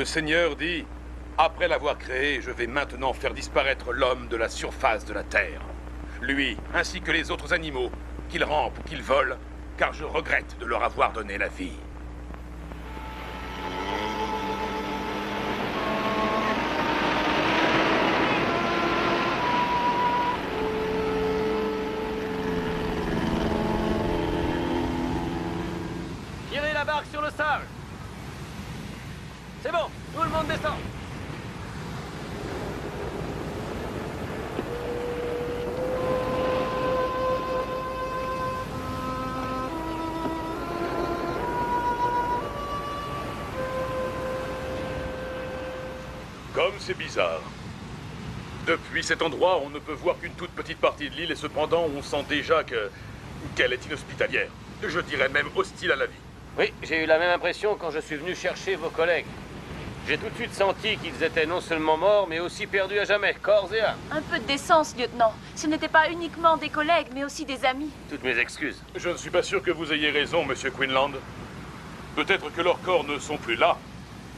Le Seigneur dit, après l'avoir créé, je vais maintenant faire disparaître l'homme de la surface de la terre. Lui, ainsi que les autres animaux, qu'ils rampent ou qu'ils volent, car je regrette de leur avoir donné la vie. Tirez la barque sur le sable. C'est bon, tout le monde descend. Comme c'est bizarre. Depuis cet endroit, on ne peut voir qu'une toute petite partie de l'île et cependant, on sent déjà qu'elle est inhospitalière. Je dirais même hostile à la vie. Oui, j'ai eu la même impression quand je suis venu chercher vos collègues. J'ai tout de suite senti qu'ils étaient non seulement morts, mais aussi perdus à jamais, corps et âme. Un peu de décence, lieutenant. Ce n'étaient pas uniquement des collègues, mais aussi des amis. Toutes mes excuses. Je ne suis pas sûr que vous ayez raison, monsieur Quinland. Peut-être que leurs corps ne sont plus là,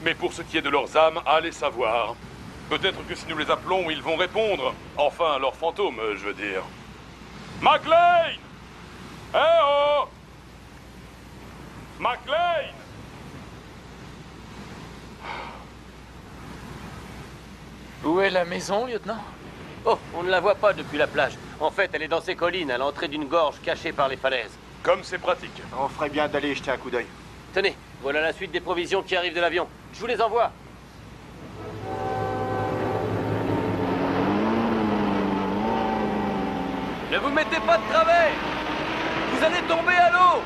mais pour ce qui est de leurs âmes, allez savoir. Peut-être que si nous les appelons, ils vont répondre. Enfin, leurs fantômes, je veux dire. McLean! Eh oh! McLean! Où est la maison, lieutenant? Oh, on ne la voit pas depuis la plage. En fait, elle est dans ces collines, à l'entrée d'une gorge cachée par les falaises. Comme c'est pratique. On ferait bien d'aller jeter un coup d'œil. Tenez, voilà la suite des provisions qui arrivent de l'avion. Je vous les envoie. Ne vous mettez pas de travers! Vous allez tomber à l'eau!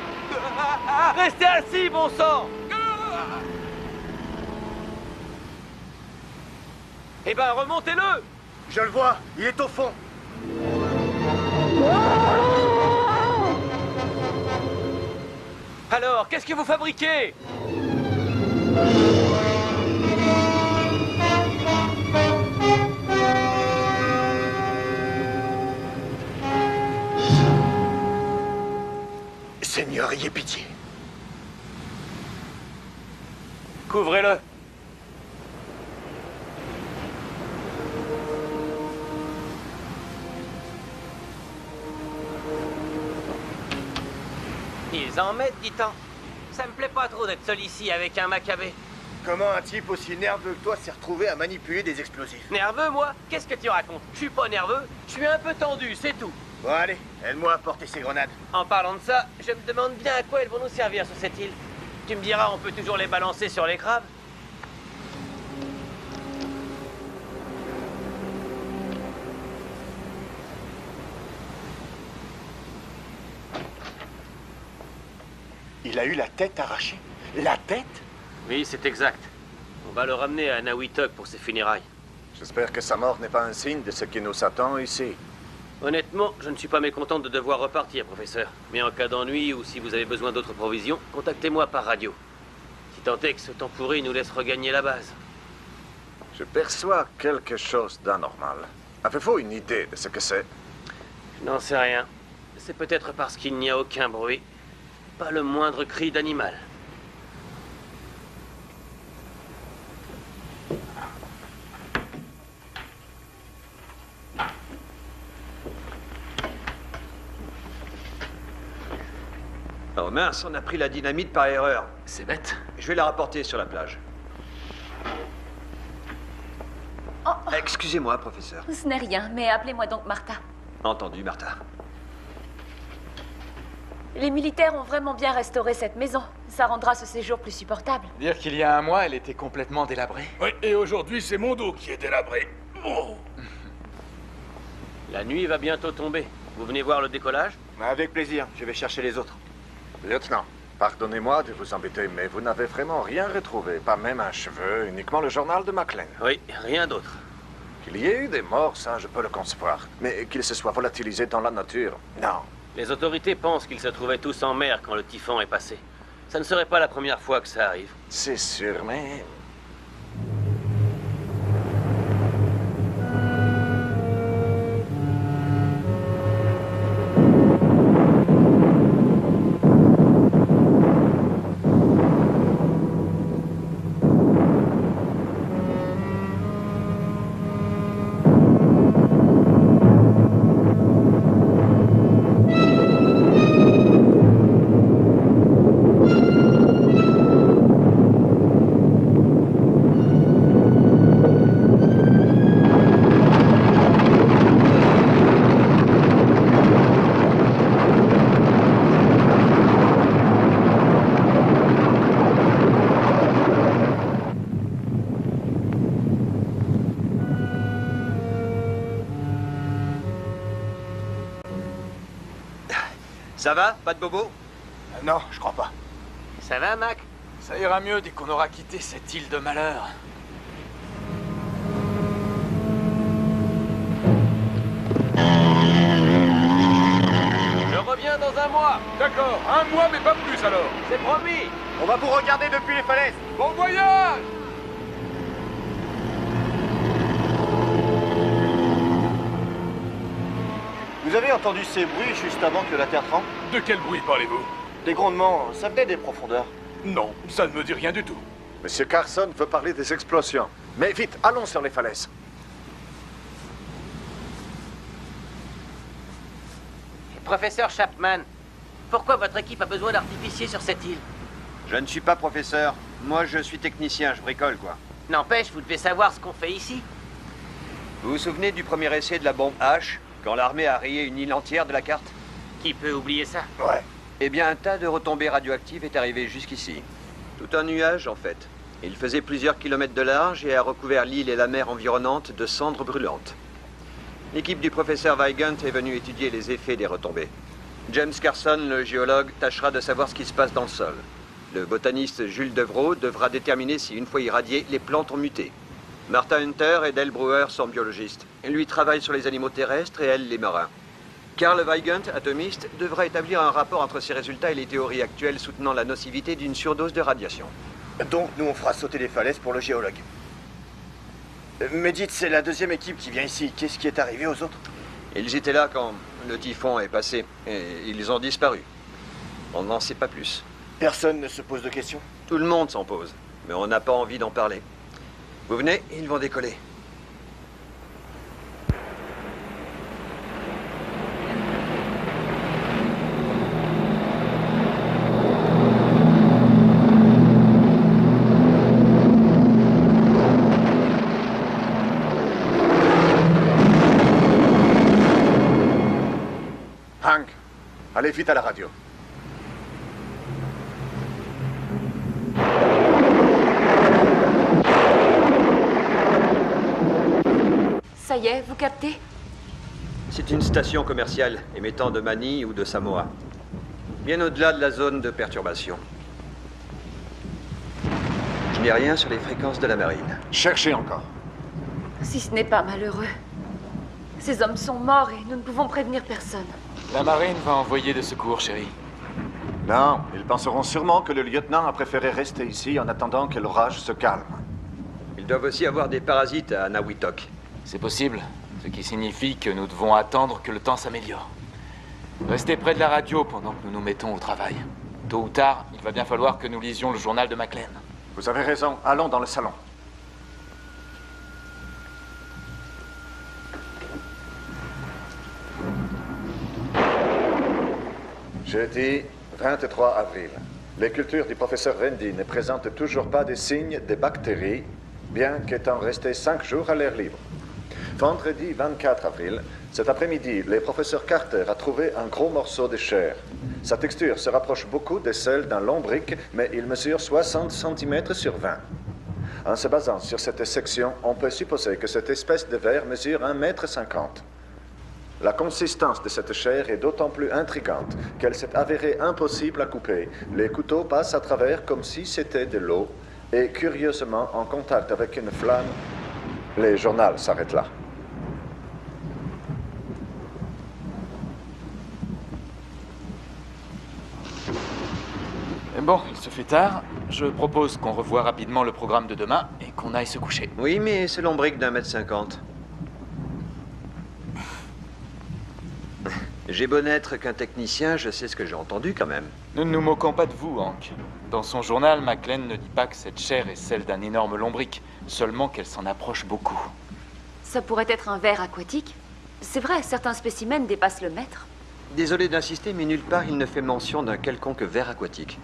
Restez assis, bon sang! Eh ben, remontez-le! Je le vois, il est au fond. Alors, qu'est-ce que vous fabriquez? Seigneur, ayez pitié. Couvrez-le. Ils en mettent, dit-on. Ça me plaît pas trop d'être seul ici avec un Maccabée. Comment un type aussi nerveux que toi s'est retrouvé à manipuler des explosifs? Nerveux, moi? Qu'est-ce que tu racontes? Je suis pas nerveux, je suis un peu tendu, c'est tout. Bon, allez, aide-moi à porter ces grenades. En parlant de ça, je me demande bien à quoi elles vont nous servir sur cette île. Tu me diras, on peut toujours les balancer sur les crabes? Il a eu la tête arrachée. La tête? Oui, c'est exact. On va le ramener à Nawitok pour ses funérailles. J'espère que sa mort n'est pas un signe de ce qui nous attend ici. Honnêtement, je ne suis pas mécontent de devoir repartir, professeur. Mais en cas d'ennui ou si vous avez besoin d'autres provisions, contactez-moi par radio. Si tant est que ce temps pourri nous laisse regagner la base. Je perçois quelque chose d'anormal. Avez-vous une idée de ce que c'est? Je n'en sais rien. C'est peut-être parce qu'il n'y a aucun bruit. Pas le moindre cri d'animal. Oh mince, on a pris la dynamite par erreur. C'est bête. Je vais la rapporter sur la plage. Oh, Excusez-moi, professeur. ce n'est rien, mais appelez-moi donc Martha. Entendu, Martha. Les militaires ont vraiment bien restauré cette maison. Ça rendra ce séjour plus supportable. Dire qu'il y a un mois, elle était complètement délabrée. Oui, et aujourd'hui, c'est mon dos qui est délabré. Oh. La nuit va bientôt tomber. Vous venez voir le décollage? Avec plaisir, je vais chercher les autres. Lieutenant, pardonnez-moi de vous embêter, mais vous n'avez vraiment rien retrouvé. Pas même un cheveu, uniquement le journal de McLean. Oui, rien d'autre. Qu'il y ait eu des morts, ça, je peux le concevoir. Mais qu'il se soit volatilisé dans la nature, non. Les autorités pensent qu'ils se trouvaient tous en mer quand le typhon est passé. Ça ne serait pas la première fois que ça arrive. C'est sûr, mais... Ça va? Pas de bobo? Non, je crois pas. Ça va, Mac? Ça ira mieux dès qu'on aura quitté cette île de malheur. Je reviens dans un mois. D'accord, un mois mais pas plus alors. C'est promis. On va vous regarder depuis les falaises. Bon voyage! Vous avez entendu ces bruits juste avant que la Terre tremble? De quel bruit parlez-vous? Des grondements, ça venait des profondeurs. Non, ça ne me dit rien du tout. Monsieur Carson veut parler des explosions. Mais vite, allons sur les falaises. Professeur Chapman, pourquoi votre équipe a besoin d'artificiers sur cette île? Je ne suis pas professeur. Moi, je suis technicien, je bricole, quoi. N'empêche, vous devez savoir ce qu'on fait ici. Vous vous souvenez du premier essai de la bombe H, quand l'armée a rayé une île entière de la carte? Qui peut oublier ça? Ouais. Eh bien, un tas de retombées radioactives est arrivé jusqu'ici. Tout un nuage, en fait. Il faisait plusieurs kilomètres de large et a recouvert l'île et la mer environnante de cendres brûlantes. L'équipe du professeur Weigand est venue étudier les effets des retombées. James Carson, le géologue, tâchera de savoir ce qui se passe dans le sol. Le botaniste Jules Devreau devra déterminer si, une fois irradiées, les plantes ont muté. Martha Hunter et Dale Brewer sont biologistes. Lui travaille sur les animaux terrestres et elle, les marins. Karl Weigand, atomiste, devra établir un rapport entre ces résultats et les théories actuelles soutenant la nocivité d'une surdose de radiation. Donc nous on fera sauter les falaises pour le géologue. Mais dites, c'est la deuxième équipe qui vient ici. Qu'est-ce qui est arrivé aux autres? Ils étaient là quand le typhon est passé et ils ont disparu. On n'en sait pas plus. Personne ne se pose de questions? Tout le monde s'en pose, mais on n'a pas envie d'en parler. Vous venez, ils vont décoller. Hank, allez vite à la radio. Ça y est, vous captez? C'est une station commerciale émettant de Manille ou de Samoa. Bien au-delà de la zone de perturbation. Je n'ai rien sur les fréquences de la marine. Cherchez encore. Si ce n'est pas malheureux. Ces hommes sont morts et nous ne pouvons prévenir personne. La marine va envoyer des secours, chérie. Non, ils penseront sûrement que le lieutenant a préféré rester ici en attendant que l'orage se calme. Ils doivent aussi avoir des parasites à Nawitok. C'est possible, ce qui signifie que nous devons attendre que le temps s'améliore. Restez près de la radio pendant que nous nous mettons au travail. Tôt ou tard, il va bien falloir que nous lisions le journal de McLean. Vous avez raison, allons dans le salon. Jeudi 23 avril. Les cultures du professeur Rendy ne présentent toujours pas de signes de bactéries, bien qu'étant restés 5 jours à l'air libre. Vendredi 24 avril, cet après-midi, le professeur Carter a trouvé un gros morceau de chair. Sa texture se rapproche beaucoup de celle d'un lombric, mais il mesure 60 cm sur 20. En se basant sur cette section, on peut supposer que cette espèce de ver mesure 1,50 m. La consistance de cette chair est d'autant plus intrigante qu'elle s'est avérée impossible à couper. Les couteaux passent à travers comme si c'était de l'eau et, curieusement, en contact avec une flamme. Les journaux s'arrêtent là. Bon, il se fait tard. Je propose qu'on revoie rapidement le programme de demain et qu'on aille se coucher. Oui, mais c'est lombric d'1,50 m. J'ai beau n'être qu'un technicien, je sais ce que j'ai entendu quand même. Nous ne nous moquons pas de vous, Hank. Dans son journal, McLean ne dit pas que cette chair est celle d'un énorme lombric, seulement qu'elle s'en approche beaucoup. Ça pourrait être un ver aquatique. C'est vrai, certains spécimens dépassent le mètre. Désolé d'insister, mais nulle part il ne fait mention d'un quelconque ver aquatique.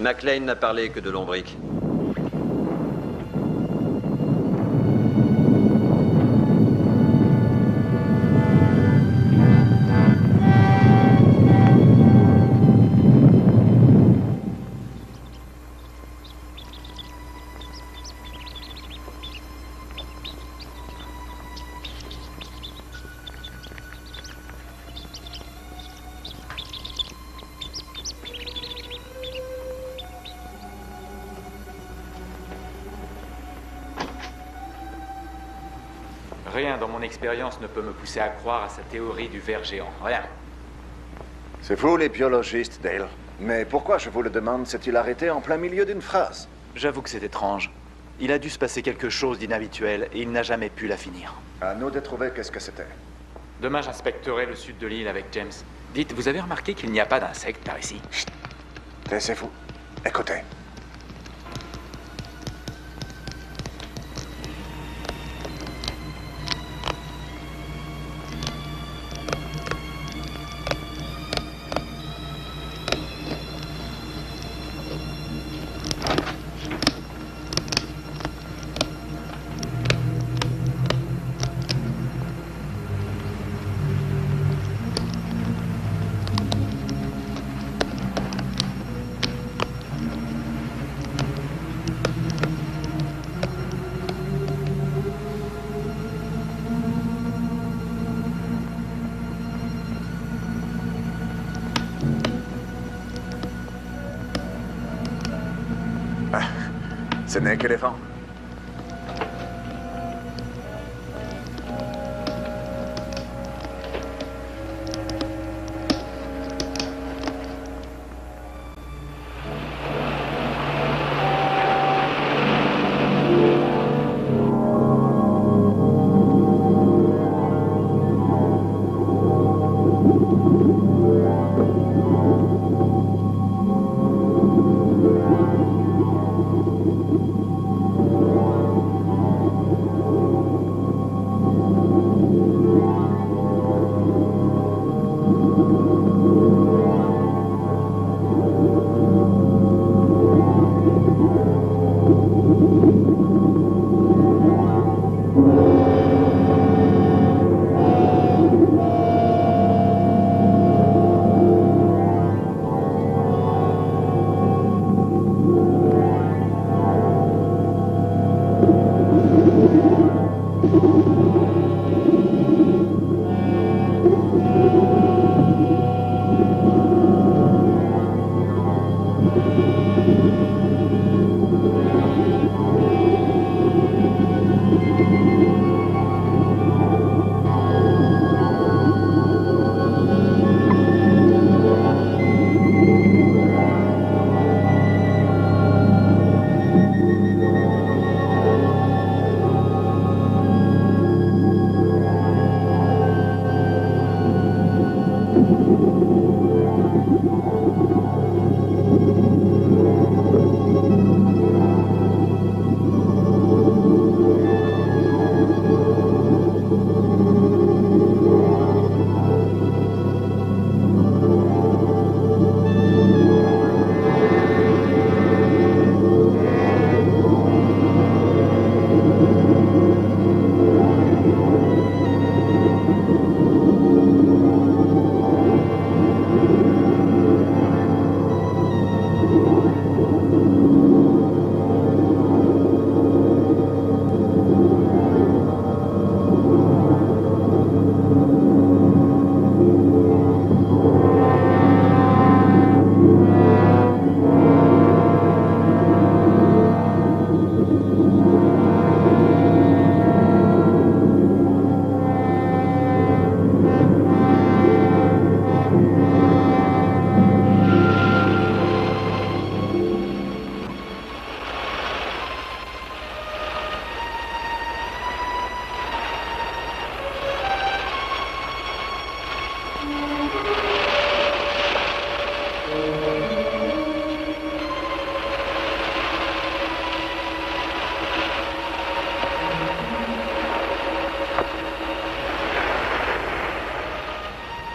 McLean n'a parlé que de lombric. Rien dans mon expérience ne peut me pousser à croire à sa théorie du ver géant. Rien. C'est fou, les biologistes, Dale. Mais pourquoi, je vous le demande, s'est-il arrêté en plein milieu d'une phrase? J'avoue que c'est étrange. Il a dû se passer quelque chose d'inhabituel et il n'a jamais pu la finir. À nous de trouver qu'est-ce que c'était. Demain, j'inspecterai le sud de l'île avec James. Dites, vous avez remarqué qu'il n'y a pas d'insectes par ici? Chut. Taisez-vous. Écoutez. Ce n'est que les vents.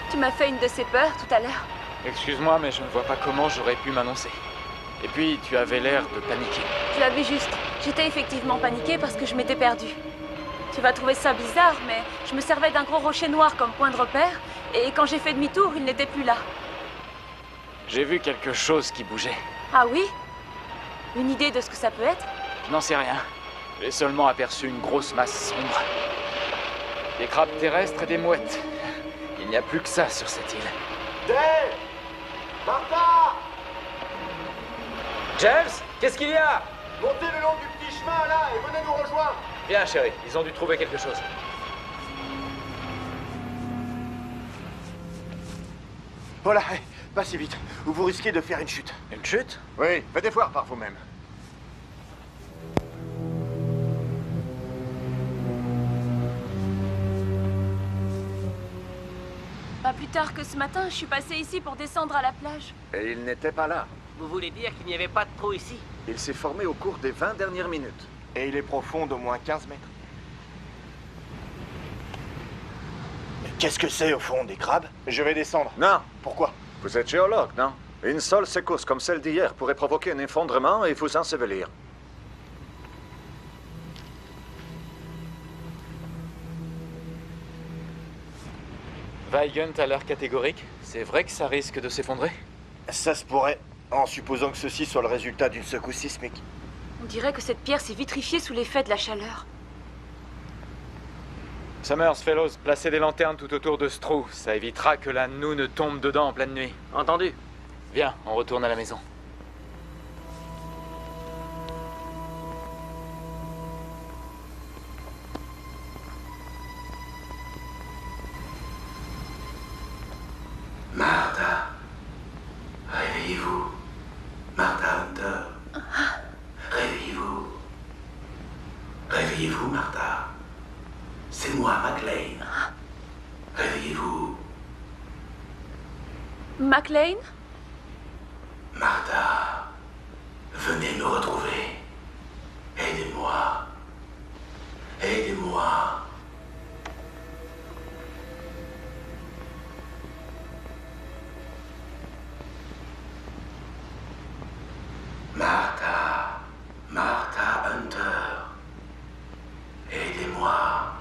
Tu m'as fait une de ces peurs tout à l'heure. Excuse-moi, mais je ne vois pas comment j'aurais pu m'annoncer. Et puis, tu avais l'air de paniquer. Tu as vu juste. J'étais effectivement paniquée parce que je m'étais perdue. Tu vas trouver ça bizarre, mais je me servais d'un gros rocher noir comme point de repère, et quand j'ai fait demi-tour, il n'était plus là. J'ai vu quelque chose qui bougeait. Ah oui? Une idée de ce que ça peut être? Je n'en sais rien. J'ai seulement aperçu une grosse masse sombre. Des crabes terrestres et des mouettes. Il n'y a plus que ça sur cette île. Dave! Martha! James, qu'est-ce qu'il y a? Montez le long du petit chemin là et venez nous rejoindre! Viens, chérie, ils ont dû trouver quelque chose. Voilà, pas si vite, ou vous risquez de faire une chute. Une chute? Oui, venez voir par vous-même. Pas plus tard que ce matin, je suis passée ici pour descendre à la plage. Et il n'était pas là. Vous voulez dire qu'il n'y avait pas de trou ici? Il s'est formé au cours des 20 dernières minutes. Et il est profond d'au moins 15 mètres. Mais qu'est-ce que c'est au fond, des crabes? Je vais descendre. Non, Pourquoi? vous êtes géologue, non? Une seule secousse comme celle d'hier pourrait provoquer un effondrement et vous ensevelir. Weigand a l'air catégorique. C'est vrai que ça risque de s'effondrer? Ça se pourrait, en supposant que ceci soit le résultat d'une secousse sismique. On dirait que cette pierre s'est vitrifiée sous l'effet de la chaleur. Summers, Fellows, placez des lanternes tout autour de ce trou. Ça évitera que la noue ne tombe dedans en pleine nuit. Entendu. Viens, on retourne à la maison. Martha, réveillez-vous. Martha Hunter. Réveillez-vous. Réveillez-vous, Martha. C'est moi, McLean. Réveillez-vous. McLean? Martha, venez me retrouver. Aidez-moi. Aidez-moi. Martha, Martha Hunter. Aidez-moi.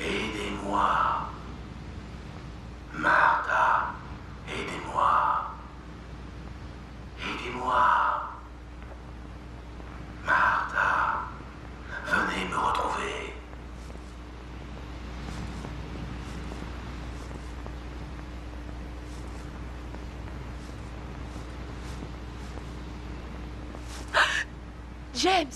Aidez-moi. Martha, aidez-moi. Aidez-moi. Martha, venez me retrouver. James!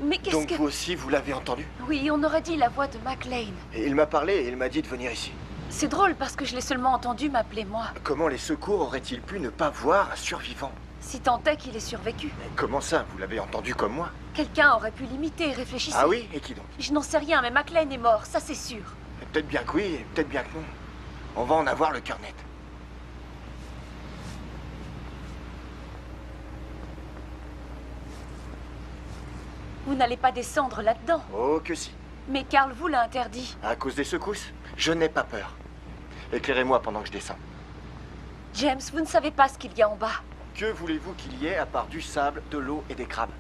Mais qu'est-ce Donc que... vous aussi, vous l'avez entendu? Oui, on aurait dit la voix de McLean. Et il m'a parlé et il m'a dit de venir ici. C'est drôle parce que je l'ai seulement entendu m'appeler moi. Comment les secours auraient-ils pu ne pas voir un survivant? Si tant est qu'il ait survécu. Mais comment ça, vous l'avez entendu comme moi? Quelqu'un aurait pu l'imiter, réfléchissez. Ah oui? Et qui donc? Je n'en sais rien, mais McLean est mort, ça c'est sûr. Peut-être bien que oui, et peut-être bien que non. On va en avoir le cœur net. Vous n'allez pas descendre là-dedans. Oh que si. Mais Carl vous l'a interdit. À cause des secousses? Je n'ai pas peur. Éclairez-moi pendant que je descends. James, vous ne savez pas ce qu'il y a en bas. Que voulez-vous qu'il y ait à part du sable, de l'eau et des crabes?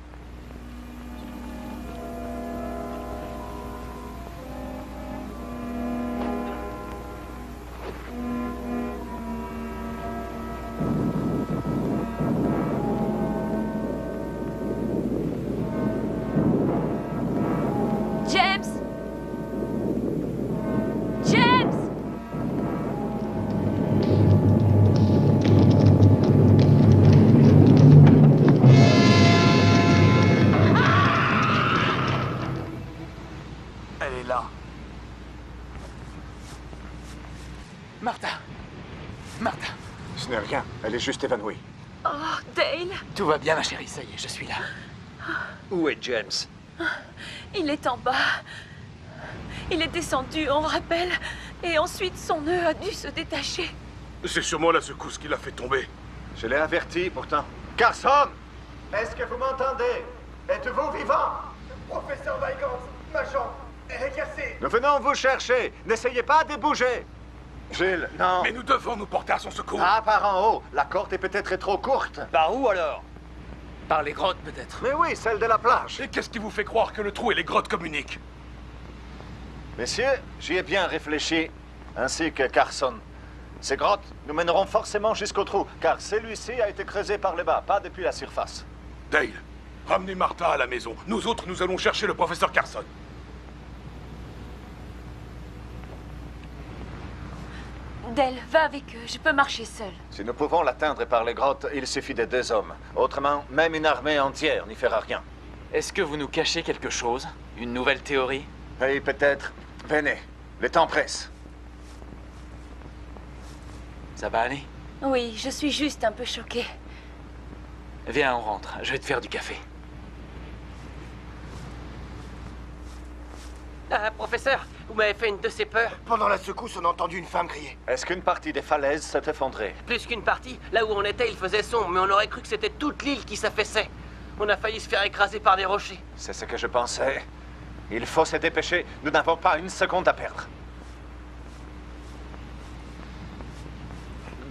James! James! Elle est là. Martha! Martha! Ce n'est rien, elle est juste évanouie. Oh, Dale! Tout va bien, ma chérie, ça y est, je suis là. Où est James? Il est en bas. Il est descendu en rappel. Et ensuite, son nœud a dû se détacher. C'est sûrement la secousse qui l'a fait tomber. Je l'ai averti pourtant. Carson! Est-ce que vous m'entendez? Êtes-vous vivant? Professeur Weigand, ma jambe est cassée. Nous venons vous chercher. N'essayez pas de bouger. Gilles, non. Mais nous devons nous porter à son secours. Ah, par en haut. La corde est peut-être trop courte. Par où alors? Par les grottes, peut-être. Mais oui, celle de la plage. Et qu'est-ce qui vous fait croire que le trou et les grottes communiquent? Messieurs, j'y ai bien réfléchi, ainsi que Carson. Ces grottes nous mèneront forcément jusqu'au trou, car celui-ci a été creusé par le bas, pas depuis la surface. Dale, ramenez Martha à la maison. Nous autres, nous allons chercher le professeur Carson. Dale, va avec eux, je peux marcher seule. Si nous pouvons l'atteindre par les grottes, il suffit de 2 hommes. Autrement, même une armée entière n'y fera rien. Est-ce que vous nous cachez quelque chose? Une nouvelle théorie? Et peut-être... Venez, le temps presse. Ça va aller? Oui, je suis juste un peu choquée. Viens, on rentre. Je vais te faire du café. Ah, professeur, vous m'avez fait une de ces peurs. Pendant la secousse, on a entendu une femme crier. Est-ce qu'une partie des falaises s'est effondrée? Plus qu'une partie, là où on était, il faisait sombre, mais on aurait cru que c'était toute l'île qui s'affaissait. On a failli se faire écraser par des rochers. C'est ce que je pensais. Il faut se dépêcher. Nous n'avons pas une seconde à perdre.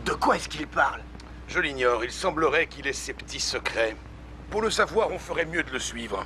De quoi est-ce qu'il parle? Je l'ignore, il semblerait qu'il ait ses petits secrets. Pour le savoir, on ferait mieux de le suivre.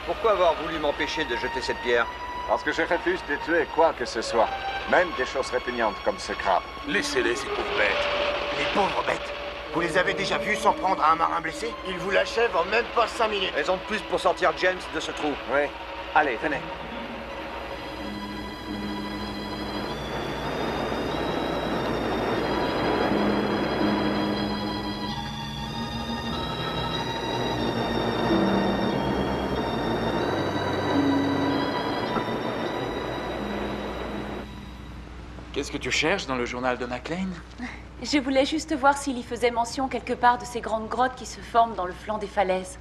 Pourquoi avoir voulu m'empêcher de jeter cette pierre? Parce que je refuse de tuer quoi que ce soit. Même des choses répugnantes comme ce crabe. Laissez-les, ces pauvres bêtes. Les pauvres bêtes. Vous les avez déjà vus s'en prendre à un marin blessé? Ils vous l'achèvent en même pas 5 minutes. Raison de plus pour sortir James de ce trou. Oui. Allez, venez. Qu'est-ce que tu cherches dans le journal de McLean? Je voulais juste voir s'il y faisait mention quelque part de ces grandes grottes qui se forment dans le flanc des falaises.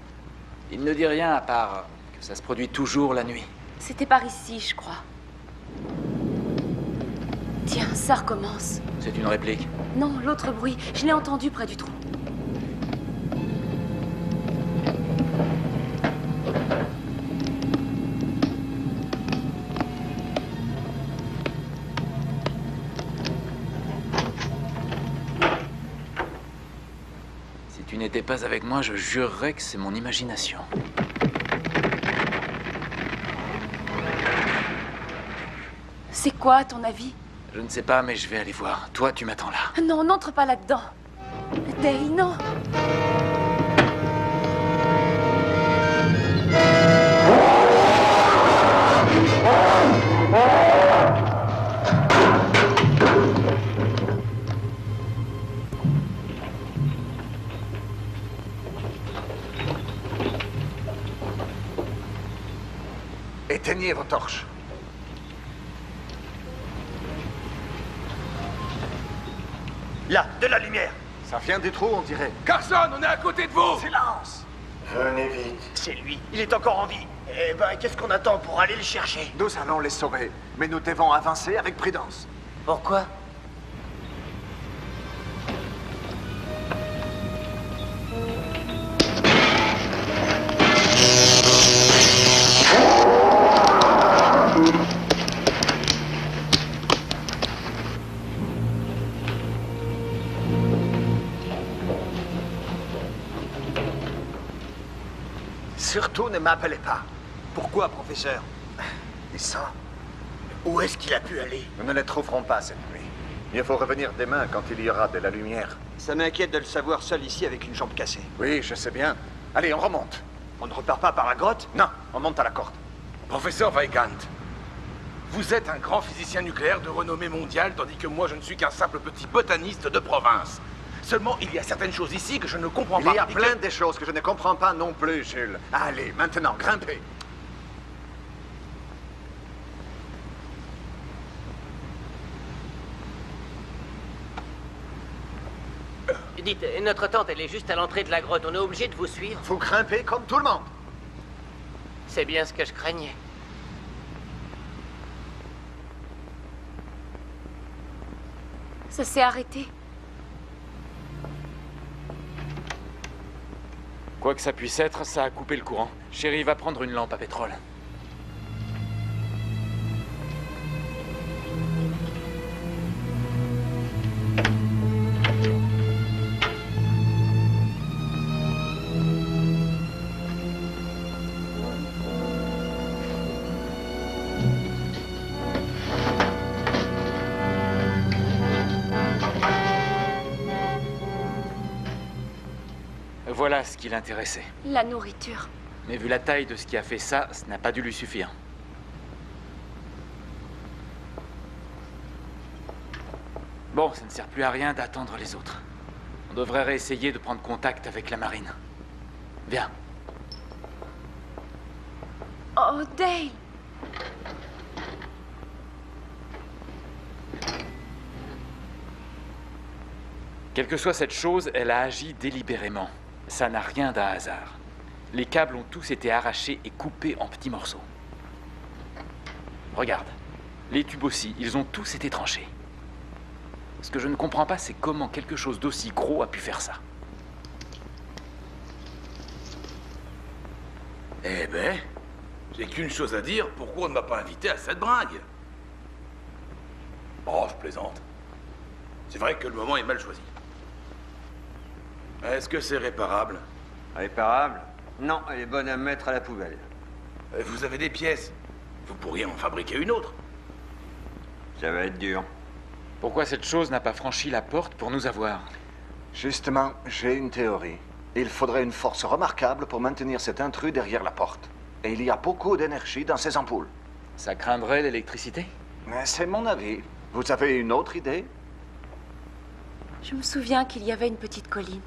Il ne dit rien à part que ça se produit toujours la nuit. C'était par ici, je crois. Tiens, ça recommence. C'est une réplique. Non, l'autre bruit. Je l'ai entendu près du trou. Si tu n'étais pas avec moi, je jurerais que c'est mon imagination. C'est quoi, à ton avis? Je ne sais pas, mais je vais aller voir. Toi, tu m'attends là. Non, n'entre pas là-dedans. Dale, non. Éteignez vos torches. Là, de la lumière. Ça vient du trou, on dirait. Carson, on est à côté de vous! Silence. Venez vite. C'est lui. Il est encore en vie. Eh ben, qu'est-ce qu'on attend pour aller le chercher? Nous allons les sauver, mais nous devons avancer avec prudence. Pourquoi? Surtout ne m'appelez pas. Pourquoi, professeur? Et ça, où est-ce qu'il a pu aller? Nous ne les trouverons pas cette nuit. Il faut revenir demain quand il y aura de la lumière. Ça m'inquiète de le savoir seul ici avec une jambe cassée. Oui, je sais bien. Allez, on remonte. On ne repart pas par la grotte? Non, on monte à la corde. Professeur Weigand, vous êtes un grand physicien nucléaire de renommée mondiale, tandis que moi je ne suis qu'un simple petit botaniste de province. Seulement, il y a certaines choses ici que je ne comprends pas. Il y a plein de choses que je ne comprends pas non plus, Jules. Allez, maintenant, grimpez. Dites, notre tente, elle est juste à l'entrée de la grotte. On est obligé de vous suivre. Vous grimpez comme tout le monde. C'est bien ce que je craignais. Ça s'est arrêté. Quoi que ça puisse être, ça a coupé le courant. Chérie va prendre une lampe à pétrole. Voilà ce qui l'intéressait. La nourriture. Mais vu la taille de ce qui a fait ça, ça n'a pas dû lui suffire. Bon, ça ne sert plus à rien d'attendre les autres. On devrait réessayer de prendre contact avec la marine. Viens. Oh, Dale! Quelle que soit cette chose, elle a agi délibérément. Ça n'a rien d'un hasard. Les câbles ont tous été arrachés et coupés en petits morceaux. Regarde. Les tubes aussi, ils ont tous été tranchés. Ce que je ne comprends pas, c'est comment quelque chose d'aussi gros a pu faire ça. Eh ben, j'ai qu'une chose à dire, pourquoi on ne m'a pas invité à cette bringue? Oh, je plaisante. C'est vrai que le moment est mal choisi. Est-ce que c'est réparable? Réparable? Non, elle est bonne à mettre à la poubelle. Vous avez des pièces. Vous pourriez en fabriquer une autre. Ça va être dur. Pourquoi cette chose n'a pas franchi la porte pour nous avoir? Justement, j'ai une théorie. Il faudrait une force remarquable pour maintenir cet intrus derrière la porte. Et il y a beaucoup d'énergie dans ces ampoules. Ça craindrait l'électricité? Mais c'est mon avis. Vous avez une autre idée? Je me souviens qu'il y avait une petite colline.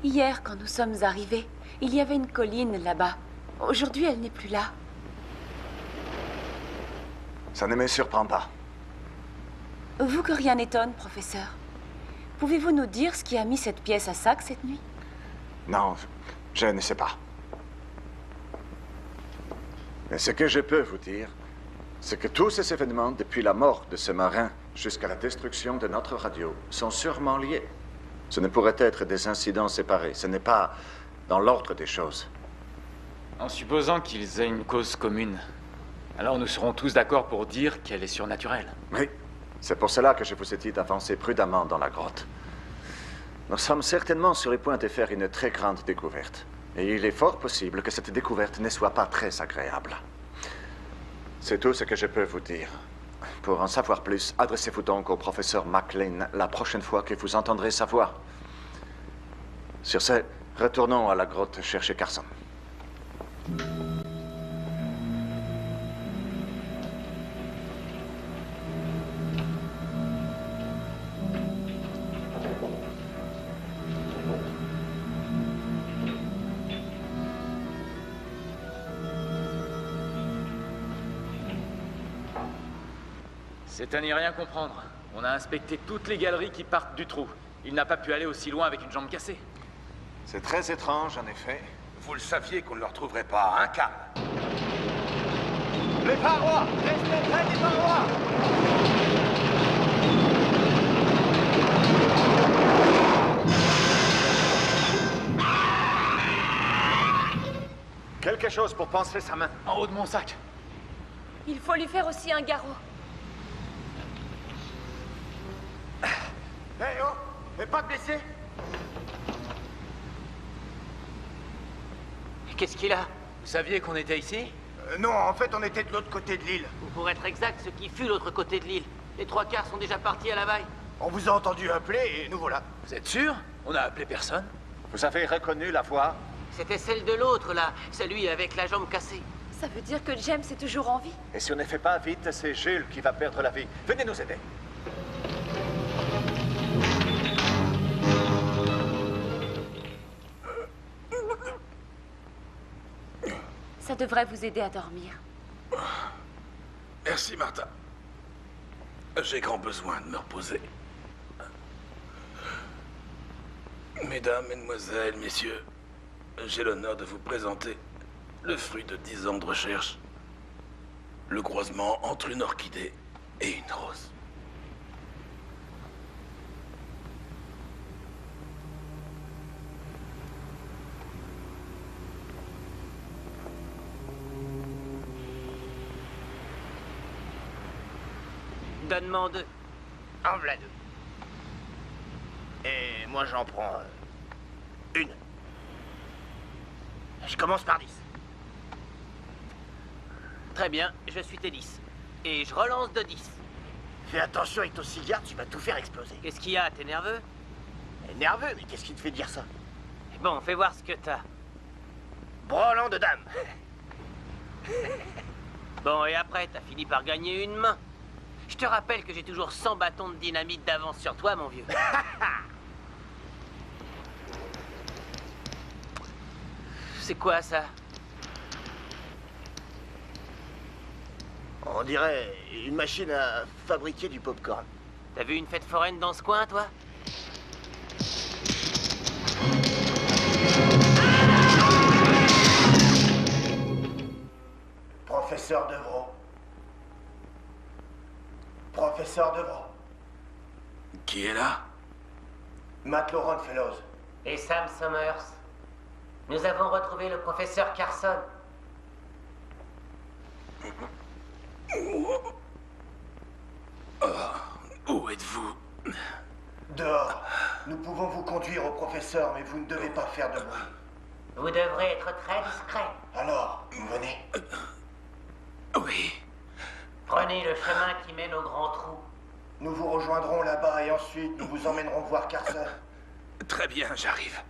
Hier, quand nous sommes arrivés, il y avait une colline là-bas. Aujourd'hui, elle n'est plus là. Ça ne me surprend pas. Vous que rien n'étonne, professeur. Pouvez-vous nous dire ce qui a mis cette pièce à sac cette nuit? Non, je ne sais pas. Mais ce que je peux vous dire, c'est que tous ces événements, depuis la mort de ce marin jusqu'à la destruction de notre radio, sont sûrement liés. Ce ne pourrait être des incidents séparés. Ce n'est pas dans l'ordre des choses. En supposant qu'ils aient une cause commune, alors nous serons tous d'accord pour dire qu'elle est surnaturelle. Oui, c'est pour cela que je vous ai dit d'avancer prudemment dans la grotte. Nous sommes certainement sur le point de faire une très grande découverte. Et il est fort possible que cette découverte ne soit pas très agréable. C'est tout ce que je peux vous dire. Pour en savoir plus, adressez-vous donc au professeur McLean la prochaine fois que vous entendrez sa voix. Sur ce, retournons à la grotte chercher Carson. C'est à n'y rien comprendre. On a inspecté toutes les galeries qui partent du trou. Il n'a pas pu aller aussi loin avec une jambe cassée. C'est très étrange, en effet. Vous le saviez qu'on ne le retrouverait pas à un câble. Les parois! Restez près des parois! Quelque chose pour panser sa main. En haut de mon sac. Il faut lui faire aussi un garrot. Hé, oh! Mais pas de blessé? Qu'est-ce qu'il a? Vous saviez qu'on était ici? Non, en fait, on était de l'autre côté de l'île. Ou pour être exact, ce qui fut l'autre côté de l'île. Les 3/4 sont déjà partis à la vaille. On vous a entendu appeler et nous voilà. Vous êtes sûr? On a appelé personne. Vous avez reconnu la voix? C'était celle de l'autre, là. Celui avec la jambe cassée. Ça veut dire que James est toujours en vie? Et si on ne fait pas vite, c'est Jules qui va perdre la vie. Venez nous aider. Ça devrait vous aider à dormir. Merci, Martha. J'ai grand besoin de me reposer. Mesdames, mesdemoiselles, messieurs, j'ai l'honneur de vous présenter le fruit de 10 ans de recherche. Le croisement entre une orchidée et une rose. Donne-m'en 2. En voilà 2. Et moi, j'en prends une. Je commence par 10. Très bien, je suis tes 10. Et je relance de 10. Fais attention avec ton cigare, tu vas tout faire exploser. Qu'est-ce qu'il y a? T'es nerveux? Nerveux, mais qu'est-ce qui te fait dire ça? Bon, fais voir ce que t'as. Branlant de dame. Bon, et après, t'as fini par gagner une main. Je te rappelle que j'ai toujours 100 bâtons de dynamite d'avance sur toi, mon vieux. C'est quoi, ça? On dirait une machine à fabriquer du popcorn. T'as vu une fête foraine dans ce coin, toi? Professeur Devro. Professeur Devro. Qui est là? Matt Laurent Fellows. Et Sam Summers. Nous avons retrouvé le professeur Carson. Où êtes-vous? Dehors. Nous pouvons vous conduire au professeur, mais vous ne devez pas faire de bruit. Vous devrez être très discret. Alors, venez. Oui. Prenez le chemin qui mène au grand trou. Nous vous rejoindrons là-bas et ensuite nous vous emmènerons voir Carson. Très bien, j'arrive.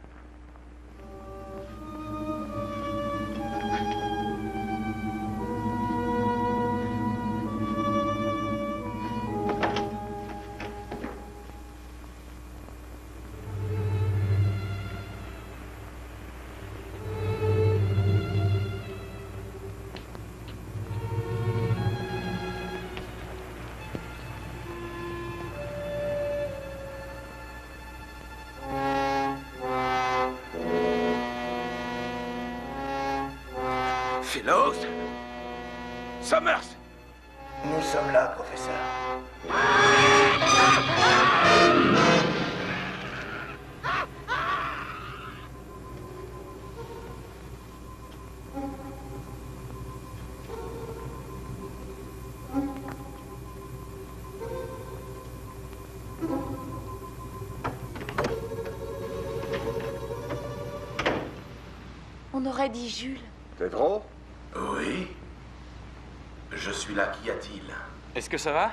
Fellows? Summers? Nous sommes là, professeur. On aurait dit Jules. Devro? Oui. Je suis là, qu'y a-t-il? Est-ce que ça va?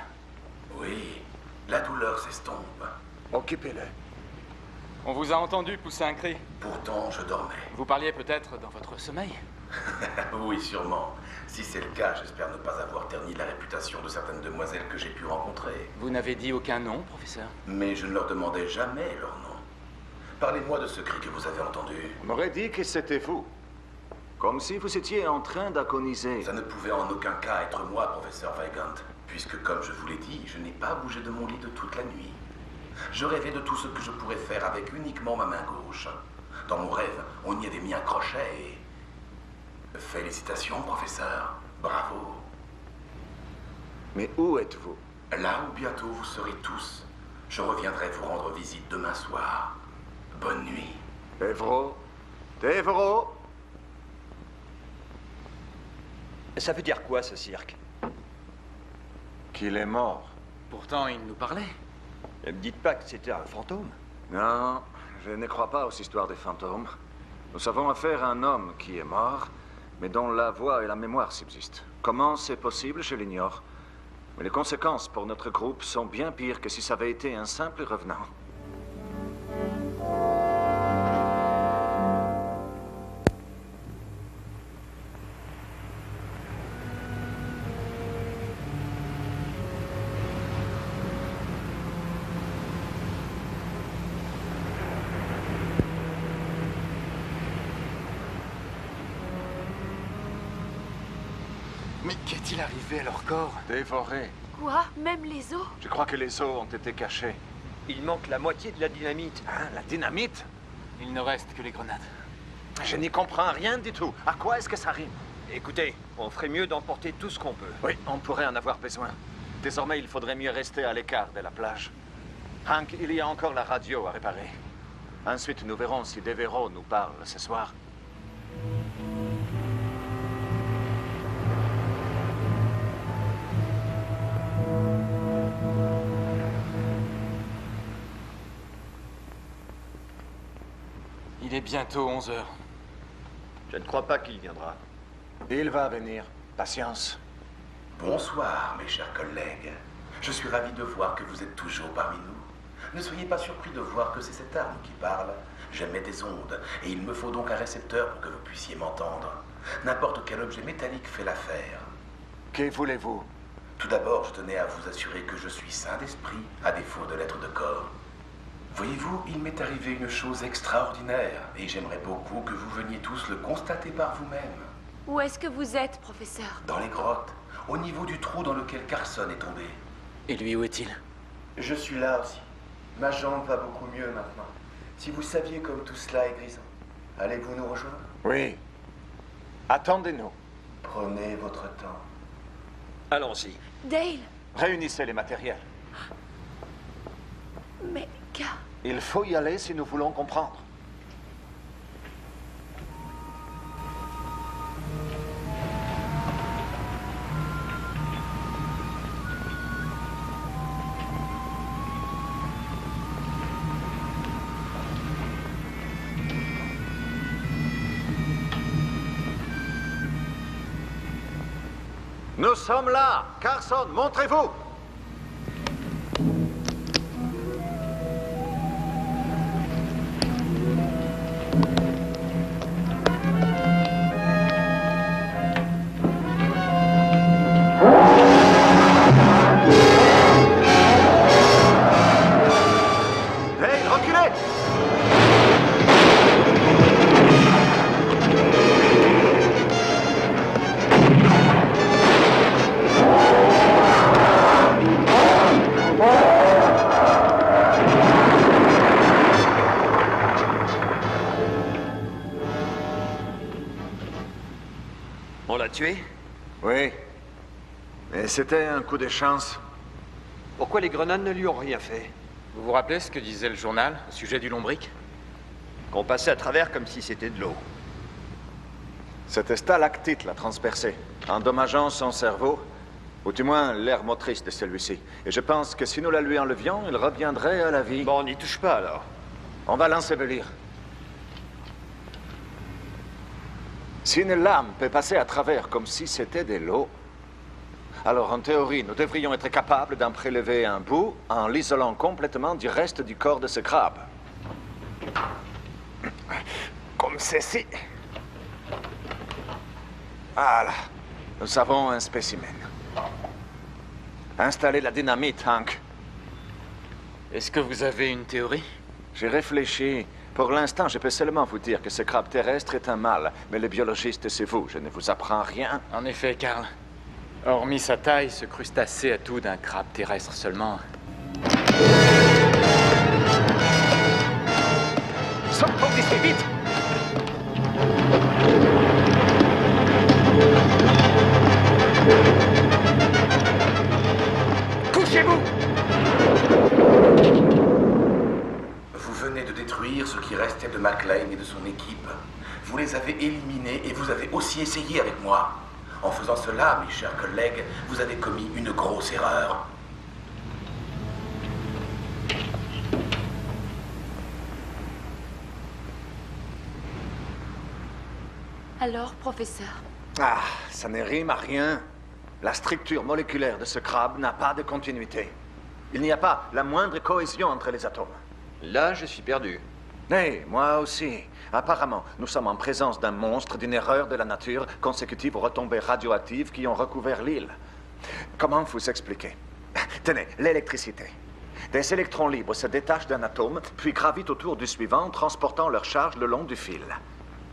Oui. La douleur s'estompe. Occupez-le. On vous a entendu pousser un cri. Pourtant, je dormais. Vous parliez peut-être dans votre sommeil? Oui, sûrement. Si c'est le cas, j'espère ne pas avoir terni la réputation de certaines demoiselles que j'ai pu rencontrer. Vous n'avez dit aucun nom, professeur? Mais je ne leur demandais jamais leur nom. Parlez-moi de ce cri que vous avez entendu. On m'aurait dit que c'était vous. Comme si vous étiez en train d'agoniser. Ça ne pouvait en aucun cas être moi, professeur Weigand, puisque, comme je vous l'ai dit, je n'ai pas bougé de mon lit de toute la nuit. Je rêvais de tout ce que je pourrais faire avec uniquement ma main gauche. Dans mon rêve, on y avait mis un crochet et... Félicitations, professeur. Bravo. Mais où êtes-vous? Là où bientôt vous serez tous. Je reviendrai vous rendre visite demain soir. Bonne nuit. Devro? Devro? Ça veut dire quoi, ce cirque? Qu'il est mort. Pourtant, il nous parlait. Ne me dites pas que c'était un fantôme. Non, je ne crois pas aux histoires des fantômes. Nous avons affaire à un homme qui est mort, mais dont la voix et la mémoire subsistent. Comment c'est possible, je l'ignore. Mais les conséquences pour notre groupe sont bien pires que si ça avait été un simple revenant. Mais qu'est-il arrivé à leur corps? Dévoré. Quoi? Même les os? Je crois que les os ont été cachés. Il manque la moitié de la dynamite. Hein, la dynamite? Il ne reste que les grenades. Je n'y comprends rien du tout. À quoi est-ce que ça rime? Écoutez, on ferait mieux d'emporter tout ce qu'on peut. Oui, on pourrait en avoir besoin. Désormais, il faudrait mieux rester à l'écart de la plage. Hank, il y a encore la radio à réparer. Ensuite, nous verrons si Devero nous parle ce soir. Il est bientôt 11 heures. Je ne crois pas qu'il viendra. Il va venir. Patience. Bonsoir, mes chers collègues. Je suis ravi de voir que vous êtes toujours parmi nous. Ne soyez pas surpris de voir que c'est cette arme qui parle. J'émets des ondes, et il me faut donc un récepteur pour que vous puissiez m'entendre. N'importe quel objet métallique fait l'affaire. Que voulez-vous? Tout d'abord, je tenais à vous assurer que je suis sain d'esprit, à défaut de l'être de corps. Voyez-vous, il m'est arrivé une chose extraordinaire, et j'aimerais beaucoup que vous veniez tous le constater par vous-même. Où est-ce que vous êtes, professeur? Dans les grottes, au niveau du trou dans lequel Carson est tombé. Et lui, où est-il? Je suis là aussi. Ma jambe va beaucoup mieux maintenant. Si vous saviez comme tout cela est grisant, allez-vous nous rejoindre? Oui. Attendez-nous. Prenez votre temps. Allons-y. Dale! Réunissez les matériels. Mais, Car... Il faut y aller si nous voulons comprendre. Nous sommes là. Carson, montrez-vous. Hey, reculez. On l'a tué? Oui. Mais c'était un coup de chance. Pourquoi les grenades ne lui ont rien fait? Vous vous rappelez ce que disait le journal au sujet du lombric? Qu'on passait à travers comme si c'était de l'eau. Cette stalactite l'a transpercé, endommageant son cerveau, ou du moins l'aire motrice de celui-ci. Et je pense que si nous la lui enlevions, il reviendrait à la vie. Bon, on n'y touche pas alors. On va l'ensevelir. Si une lame peut passer à travers comme si c'était de l'eau, alors en théorie, nous devrions être capables d'en prélever un bout en l'isolant complètement du reste du corps de ce crabe. Comme ceci. Voilà. Nous avons un spécimen. Installez la dynamite, Hank. Est-ce que vous avez une théorie? J'ai réfléchi. Pour l'instant, je peux seulement vous dire que ce crabe terrestre est un mâle. Mais le biologiste, c'est vous. Je ne vous apprends rien. En effet, Carl. Hormis sa taille, ce crustacé a tout d'un crabe terrestre seulement. Sortons d'ici, vite! Couchez-vous! Vous venez de détruire ce qui restait de McLean et de son équipe. Vous les avez éliminés et vous avez aussi essayé avec moi. En faisant cela, mes chers collègues, vous avez commis une grosse erreur. Alors, professeur? Ah, ça ne rime à rien. La structure moléculaire de ce crabe n'a pas de continuité. Il n'y a pas la moindre cohésion entre les atomes. Là, je suis perdu. Mais moi aussi. Apparemment, nous sommes en présence d'un monstre, d'une erreur de la nature, consécutive aux retombées radioactives qui ont recouvert l'île. Comment vous expliquer? Tenez, l'électricité. Des électrons libres se détachent d'un atome, puis gravitent autour du suivant, transportant leur charge le long du fil.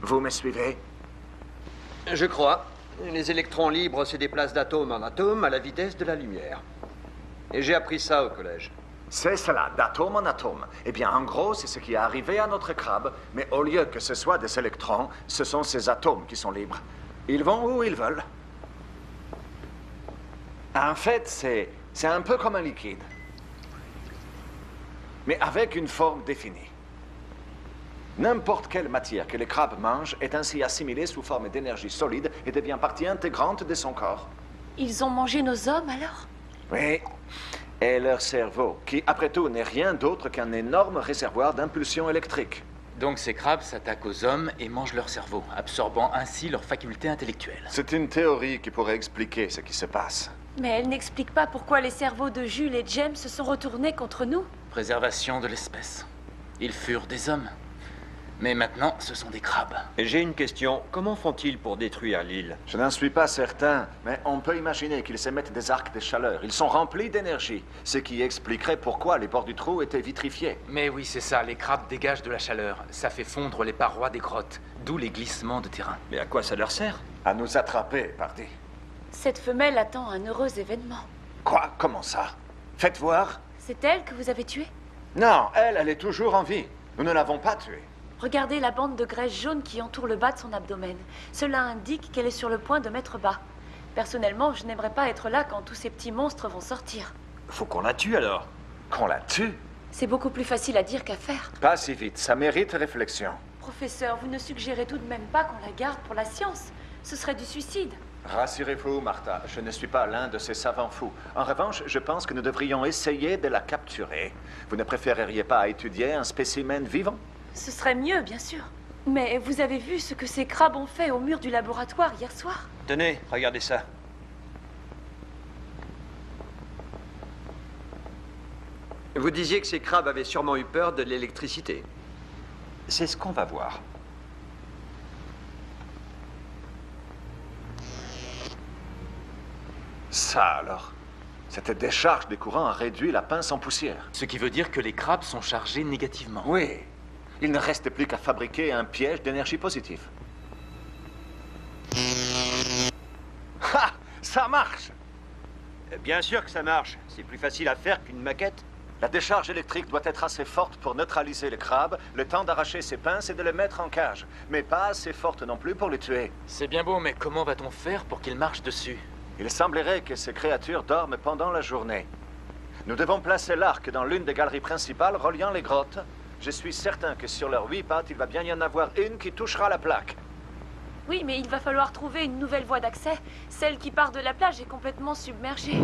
Vous me suivez? Je crois. Les électrons libres se déplacent d'atome en atome à la vitesse de la lumière. Et j'ai appris ça au collège. C'est cela, d'atome en atome. Eh bien, en gros, c'est ce qui est arrivé à notre crabe, mais au lieu que ce soit des électrons, ce sont ces atomes qui sont libres. Ils vont où ils veulent. En fait, c'est un peu comme un liquide, mais avec une forme définie. N'importe quelle matière que le crabe mange est ainsi assimilée sous forme d'énergie solide et devient partie intégrante de son corps. Ils ont mangé nos hommes, alors? Oui, et leur cerveau, qui, après tout, n'est rien d'autre qu'un énorme réservoir d'impulsions électriques. Donc ces crabes s'attaquent aux hommes et mangent leur cerveau, absorbant ainsi leurs facultés intellectuelles. C'est une théorie qui pourrait expliquer ce qui se passe. Mais elle n'explique pas pourquoi les cerveaux de Jules et James se sont retournés contre nous. Préservation de l'espèce. Ils furent des hommes. Mais maintenant, ce sont des crabes. Et j'ai une question. Comment font-ils pour détruire l'île? Je n'en suis pas certain, mais on peut imaginer qu'ils émettent des arcs de chaleur. Ils sont remplis d'énergie, ce qui expliquerait pourquoi les bords du trou étaient vitrifiés. Mais oui, c'est ça, les crabes dégagent de la chaleur. Ça fait fondre les parois des grottes, d'où les glissements de terrain. Mais à quoi ça leur sert? À nous attraper, pardi. Cette femelle attend un heureux événement. Quoi? Comment ça? Faites voir. C'est elle que vous avez tuée? Non, elle est toujours en vie. Nous ne l'avons pas tuée. Regardez la bande de graisse jaune qui entoure le bas de son abdomen. Cela indique qu'elle est sur le point de mettre bas. Personnellement, je n'aimerais pas être là quand tous ces petits monstres vont sortir. Faut qu'on la tue alors. Qu'on la tue? C'est beaucoup plus facile à dire qu'à faire. Pas si vite, ça mérite réflexion. Professeur, vous ne suggérez tout de même pas qu'on la garde pour la science. Ce serait du suicide. Rassurez-vous, Martha, je ne suis pas l'un de ces savants fous. En revanche, je pense que nous devrions essayer de la capturer. Vous ne préféreriez pas étudier un spécimen vivant? Ce serait mieux, bien sûr. Mais vous avez vu ce que ces crabes ont fait au mur du laboratoire hier soir? Tenez, regardez ça. Vous disiez que ces crabes avaient sûrement eu peur de l'électricité. C'est ce qu'on va voir. Ça alors? Cette décharge des courants a réduit la pince en poussière. Ce qui veut dire que les crabes sont chargés négativement. Oui. Il ne reste plus qu'à fabriquer un piège d'énergie positive. Ha! Ça marche! Bien sûr que ça marche. C'est plus facile à faire qu'une maquette. La décharge électrique doit être assez forte pour neutraliser les crabes, le temps d'arracher ses pinces et de les mettre en cage. Mais pas assez forte non plus pour les tuer. C'est bien beau, mais comment va-t-on faire pour qu'ils marchent dessus? Il semblerait que ces créatures dorment pendant la journée. Nous devons placer l'arc dans l'une des galeries principales reliant les grottes. Je suis certain que sur leurs 8 pattes, il va bien y en avoir une qui touchera la plaque. Oui, mais il va falloir trouver une nouvelle voie d'accès. Celle qui part de la plage est complètement submergée.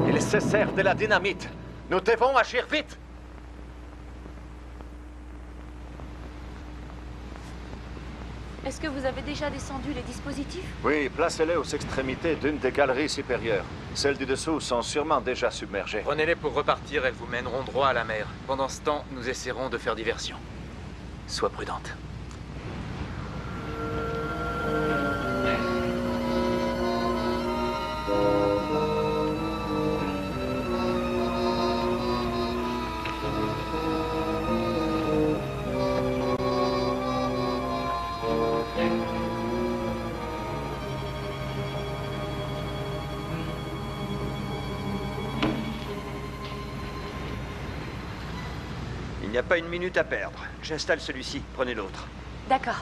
Ils se servent de la dynamite. Nous devons agir vite. Est-ce que vous avez déjà descendu les dispositifs? Oui, placez-les aux extrémités d'une des galeries supérieures. Celles du dessous sont sûrement déjà submergées. Prenez-les pour repartir, elles vous mèneront droit à la mer. Pendant ce temps, nous essaierons de faire diversion. Sois prudente. Il n'y a pas une minute à perdre. J'installe celui-ci. Prenez l'autre. D'accord.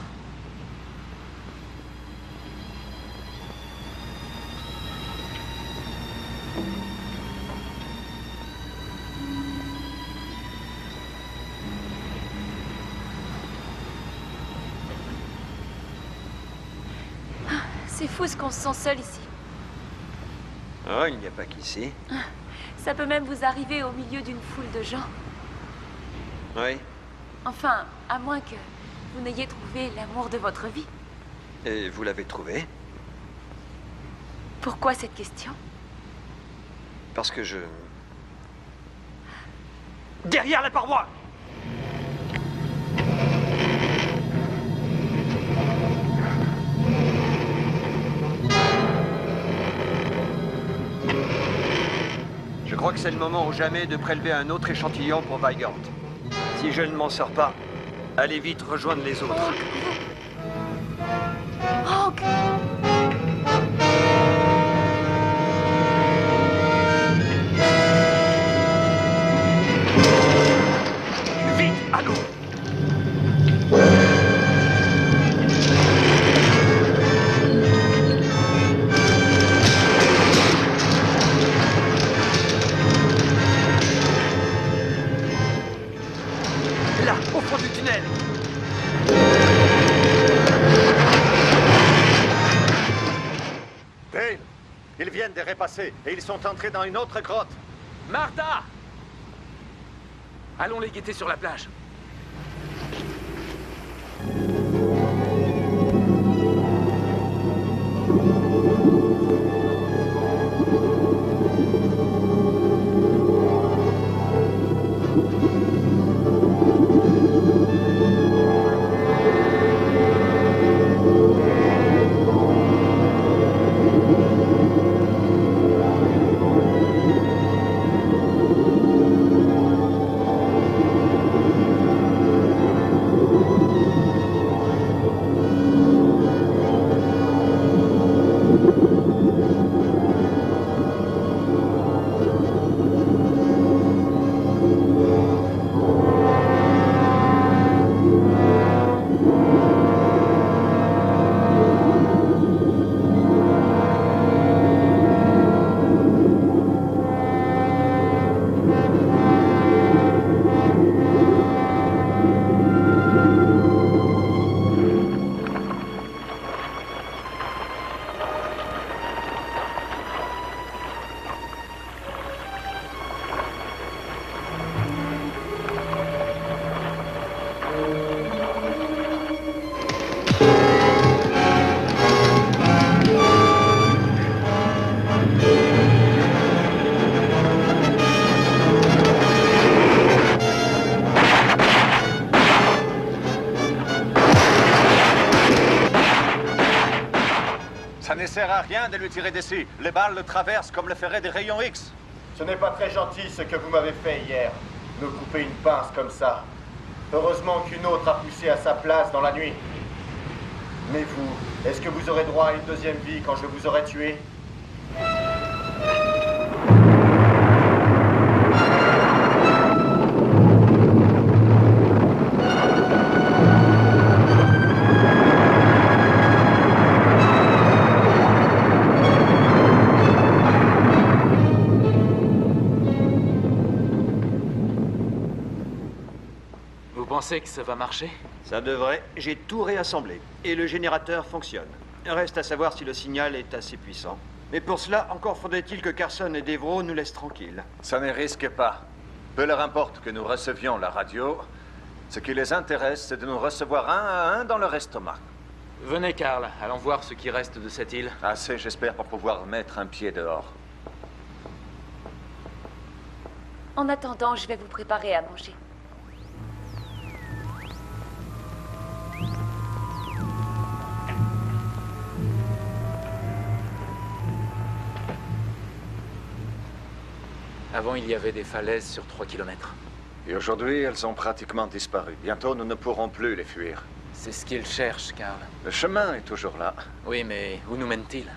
C'est fou ce qu'on se sent seul ici. Oh, il n'y a pas qu'ici. Ça peut même vous arriver au milieu d'une foule de gens. Oui. Enfin, à moins que vous n'ayez trouvé l'amour de votre vie. Et vous l'avez trouvé? Pourquoi cette question? Parce que je... Derrière la paroi! Je crois que c'est le moment ou jamais de prélever un autre échantillon pour Weigand. Si je ne m'en sors pas, allez vite rejoindre les autres. Hank! Vite, à l'eau! Là, au fond du tunnel! Dale, ils viennent de repasser et ils sont entrés dans une autre grotte. Martha! Allons les guetter sur la plage. Ça ne sert à rien de lui tirer dessus. Les balles le traversent comme le feraient des rayons X. Ce n'est pas très gentil ce que vous m'avez fait hier. Me couper une pince comme ça. Heureusement qu'une autre a poussé à sa place dans la nuit. Mais vous, est-ce que vous aurez droit à une deuxième vie quand je vous aurai tué? Vous pensez que ça va marcher? Ça devrait. J'ai tout réassemblé. Et le générateur fonctionne. Reste à savoir si le signal est assez puissant. Mais pour cela, encore faudrait-il que Carson et Devro nous laissent tranquilles. Ça ne risque pas. Peu leur importe que nous recevions la radio. Ce qui les intéresse, c'est de nous recevoir un à un dans leur estomac. Venez, Carl. Allons voir ce qui reste de cette île. Assez, j'espère, pour pouvoir mettre un pied dehors. En attendant, je vais vous préparer à manger. Avant, il y avait des falaises sur 3 kilomètres. Et aujourd'hui, elles ont pratiquement disparu. Bientôt, nous ne pourrons plus les fuir. C'est ce qu'ils cherchent, Carl. Le chemin est toujours là. Oui, mais où nous mène-t-il?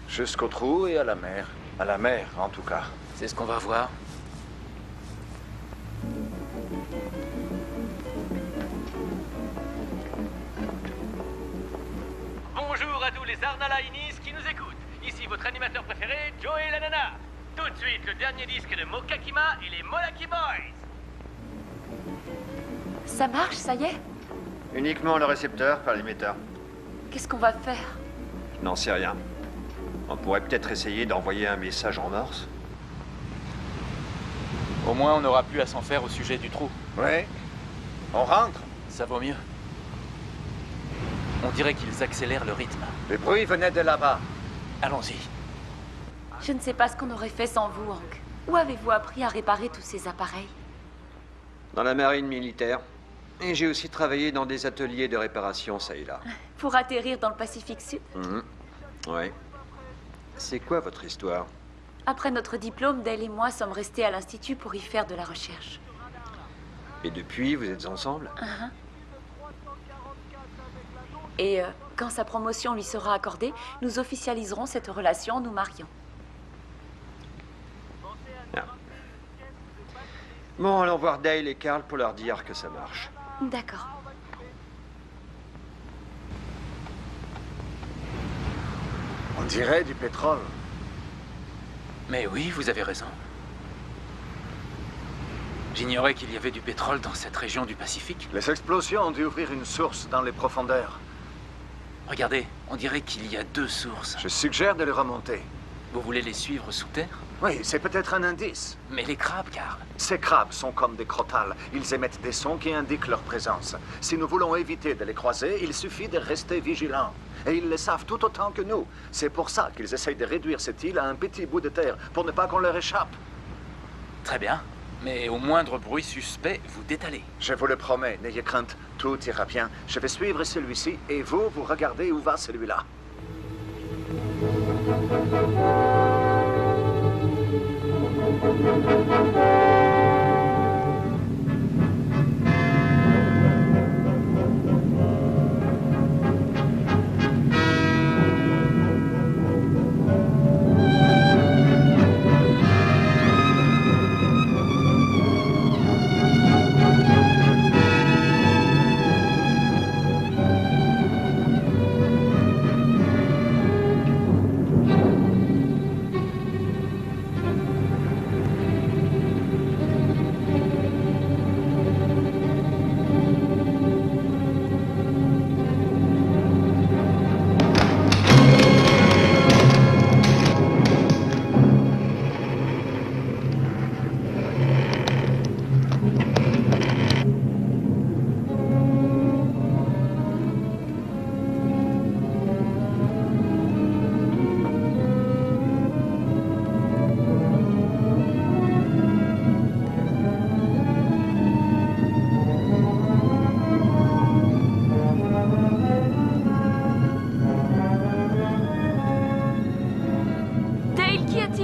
Jusqu'au trou et à la mer. À la mer, en tout cas. C'est ce qu'on va voir. Bonjour à tous les Arnalainis qui nous écoutent. Ici votre animateur préféré, Joey la Nana. Tout de suite, le dernier disque de Mokakima et les Molaki Boys. Ça marche, ça y est? Uniquement le récepteur par l'émetteur. Qu'est-ce qu'on va faire? Je n'en sais rien. On pourrait peut-être essayer d'envoyer un message en morse. Au moins, on n'aura plus à s'en faire au sujet du trou. Oui. On rentre. Ça vaut mieux. On dirait qu'ils accélèrent le rythme. Les bruits venaient de là-bas. Allons-y. Je ne sais pas ce qu'on aurait fait sans vous, Hank. Où avez-vous appris à réparer tous ces appareils? Dans la marine militaire. Et j'ai aussi travaillé dans des ateliers de réparation, ça et là. Pour atterrir dans le Pacifique Sud? Ouais. C'est quoi votre histoire? Après notre diplôme, Dale et moi sommes restés à l'Institut pour y faire de la recherche. Et depuis, vous êtes ensemble? Et quand sa promotion lui sera accordée, nous officialiserons cette relation en nous mariant. Ah. Bon, allons voir Dale et Carl pour leur dire que ça marche. D'accord. On dirait du pétrole. Mais oui, vous avez raison. J'ignorais qu'il y avait du pétrole dans cette région du Pacifique. Les explosions ont dû ouvrir une source dans les profondeurs. Regardez, on dirait qu'il y a 2 sources. Je suggère de les remonter. Vous voulez les suivre sous terre? Oui, c'est peut-être un indice. Mais les crabes, Carl. Ces crabes sont comme des crotales. Ils émettent des sons qui indiquent leur présence. Si nous voulons éviter de les croiser, il suffit de rester vigilants. Et ils le savent tout autant que nous. C'est pour ça qu'ils essayent de réduire cette île à un petit bout de terre, pour ne pas qu'on leur échappe. Très bien. Mais au moindre bruit suspect, vous détalez. Je vous le promets, n'ayez crainte. Tout ira bien. Je vais suivre celui-ci, et vous regardez où va celui-là.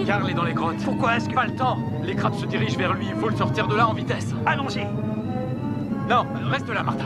Carl est dans les grottes. Pourquoi est-ce que... Pas le temps. Les crabes se dirigent vers lui. Il faut le sortir de là en vitesse. Allons-y. Non, reste là, Martha.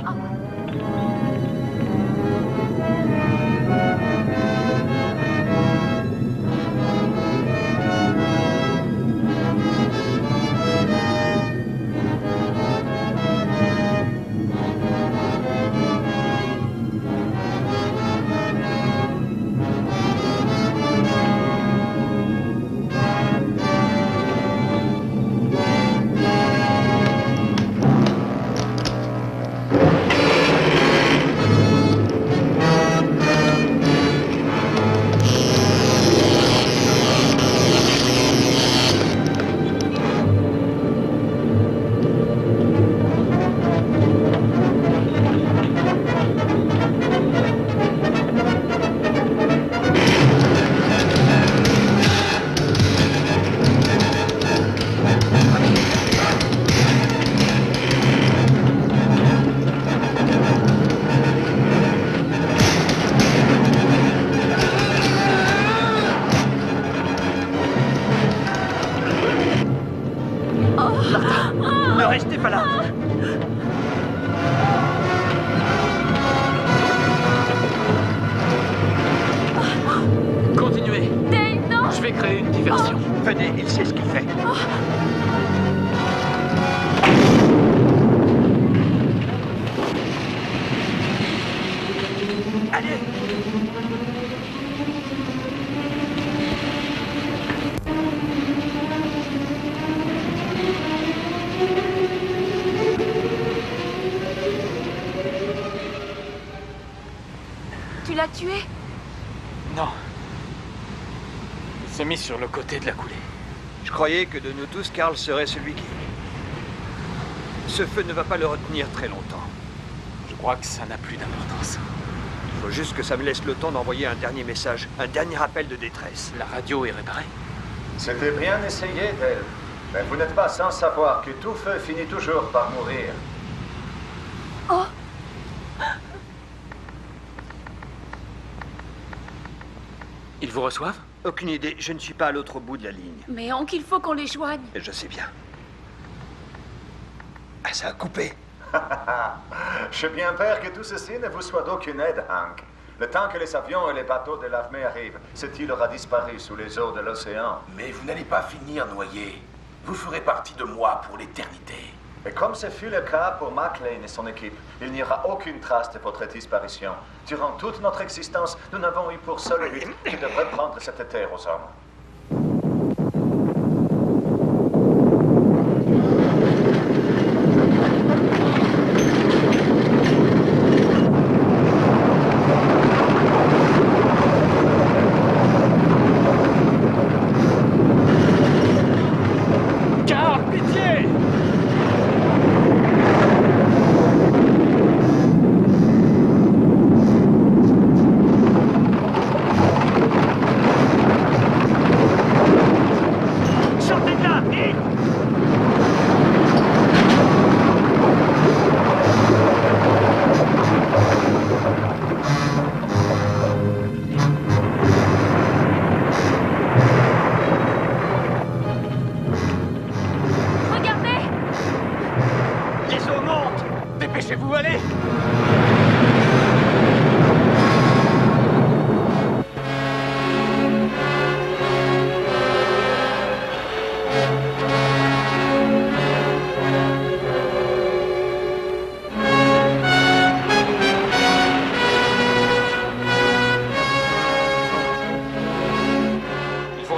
Ne restez pas là. Continuez. Dale, non! Je vais créer une diversion. Venez, il sait ce qu'il fait. Allez! Tu l'as tué? Non. Il s'est mis sur le côté de la coulée. Je croyais que de nous tous, Carl serait celui qui... Ce feu ne va pas le retenir très longtemps. Je crois que ça n'a plus d'importance. Il faut juste que ça me laisse le temps d'envoyer un dernier message, un dernier appel de détresse. La radio est réparée. C'était bien essayé, Dale. Mais vous n'êtes pas sans savoir que tout feu finit toujours par mourir. Oh! Ils vous reçoivent? Aucune idée, je ne suis pas à l'autre bout de la ligne. Mais Hank, il faut qu'on les joigne. Et je sais bien. Ah, ça a coupé. J'ai bien peur que tout ceci ne vous soit d'aucune aide, Hank. Le temps que les avions et les bateaux de l'armée arrivent, cette île aura disparu sous les eaux de l'océan. Mais vous n'allez pas finir noyé. Vous ferez partie de moi pour l'éternité. Et comme ce fut le cas pour McLean et son équipe, il n'y aura aucune trace de votre disparition. Durant toute notre existence, nous n'avons eu pour seul but que de reprendre cette terre aux hommes.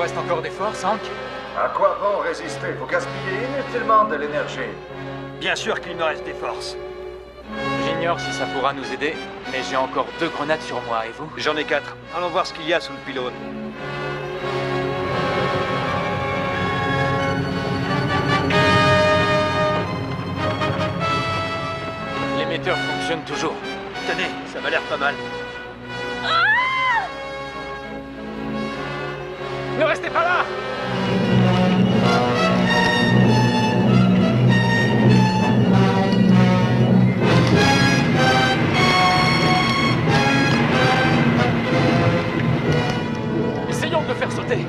reste encore des forces, Hank? À quoi bon résister? Vous gaspillez inutilement de l'énergie. Bien sûr qu'il me reste des forces. J'ignore si ça pourra nous aider, mais j'ai encore 2 grenades sur moi, et vous? J'en ai 4. Allons voir ce qu'il y a sous le pylône. L'émetteur fonctionne toujours. Tenez, ça m'a l'air pas mal. Ne restez pas là! Essayons de le faire sauter.